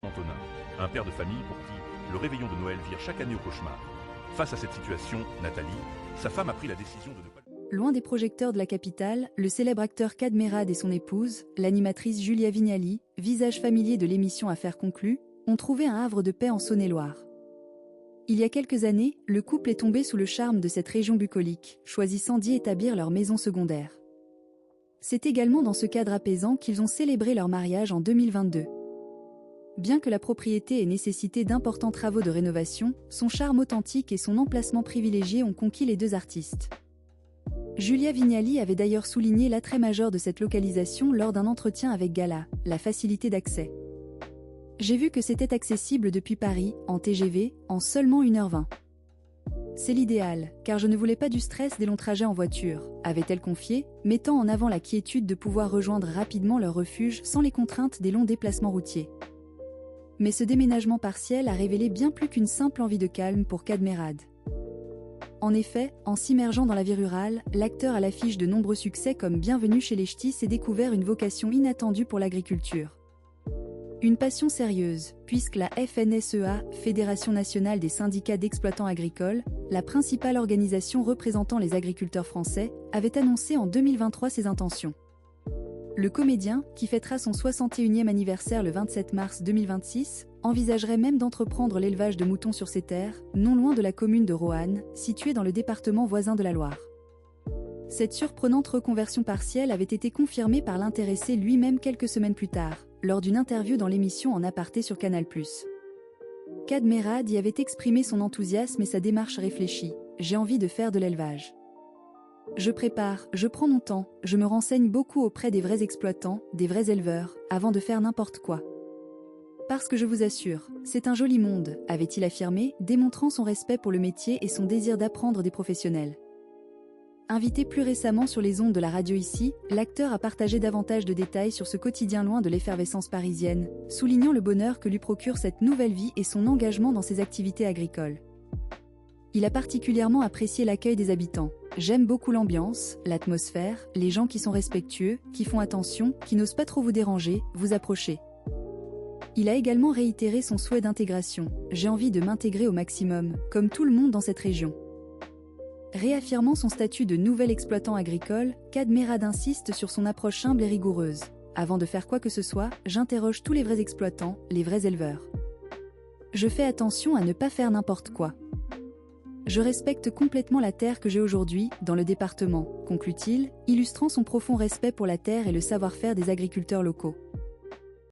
Antonin, un père de famille pour qui le réveillon de Noël vire chaque année au cauchemar. Face à cette situation, Nathalie, sa femme a pris la décision de ne pas... Loin des projecteurs de la capitale, le célèbre acteur Kad Merad et son épouse, l'animatrice Julia Vignali, visage familier de l'émission Affaires conclues, ont trouvé un havre de paix en Saône-et-Loire. Il y a quelques années, le couple est tombé sous le charme de cette région bucolique, choisissant d'y établir leur maison secondaire. C'est également dans ce cadre apaisant qu'ils ont célébré leur mariage en 2022. Bien que la propriété ait nécessité d'importants travaux de rénovation, son charme authentique et son emplacement privilégié ont conquis les deux artistes. Julia Vignali avait d'ailleurs souligné l'attrait majeur de cette localisation lors d'un entretien avec Gala, la facilité d'accès. J'ai vu que c'était accessible depuis Paris, en TGV, en seulement 1h20. C'est l'idéal, car je ne voulais pas du stress des longs trajets en voiture, avait-elle confié, mettant en avant la quiétude de pouvoir rejoindre rapidement leur refuge sans les contraintes des longs déplacements routiers. Mais ce déménagement partiel a révélé bien plus qu'une simple envie de calme pour Kad Merad. En effet, en s'immergeant dans la vie rurale, l'acteur à l'affiche de nombreux succès comme Bienvenue chez les Ch'tis s'est découvert une vocation inattendue pour l'agriculture. Une passion sérieuse, puisque la FNSEA, Fédération nationale des syndicats d'exploitants agricoles, la principale organisation représentant les agriculteurs français, avait annoncé en 2023 ses intentions. Le comédien, qui fêtera son 61e anniversaire le 27 mars 2026, envisagerait même d'entreprendre l'élevage de moutons sur ses terres, non loin de la commune de Roanne, située dans le département voisin de la Loire. Cette surprenante reconversion partielle avait été confirmée par l'intéressé lui-même quelques semaines plus tard, lors d'une interview dans l'émission En aparté sur Canal+. Kad Merad y avait exprimé son enthousiasme et sa démarche réfléchie. « J'ai envie de faire de l'élevage. Je prépare, je prends mon temps, je me renseigne beaucoup auprès des vrais exploitants, des vrais éleveurs, avant de faire n'importe quoi. Parce que je vous assure, c'est un joli monde, avait-il affirmé, démontrant son respect pour le métier et son désir d'apprendre des professionnels. Invité plus récemment sur les ondes de la radio ici, l'acteur a partagé davantage de détails sur ce quotidien loin de l'effervescence parisienne, soulignant le bonheur que lui procure cette nouvelle vie et son engagement dans ses activités agricoles. Il a particulièrement apprécié l'accueil des habitants. J'aime beaucoup l'ambiance, l'atmosphère, les gens qui sont respectueux, qui font attention, qui n'osent pas trop vous déranger, vous approcher. Il a également réitéré son souhait d'intégration. J'ai envie de m'intégrer au maximum, comme tout le monde dans cette région. Réaffirmant son statut de nouvel exploitant agricole, Kad Merad insiste sur son approche humble et rigoureuse. Avant de faire quoi que ce soit, j'interroge tous les vrais exploitants, les vrais éleveurs. Je fais attention à ne pas faire n'importe quoi. Je respecte complètement la terre que j'ai aujourd'hui, dans le département, conclut-il, illustrant son profond respect pour la terre et le savoir-faire des agriculteurs locaux.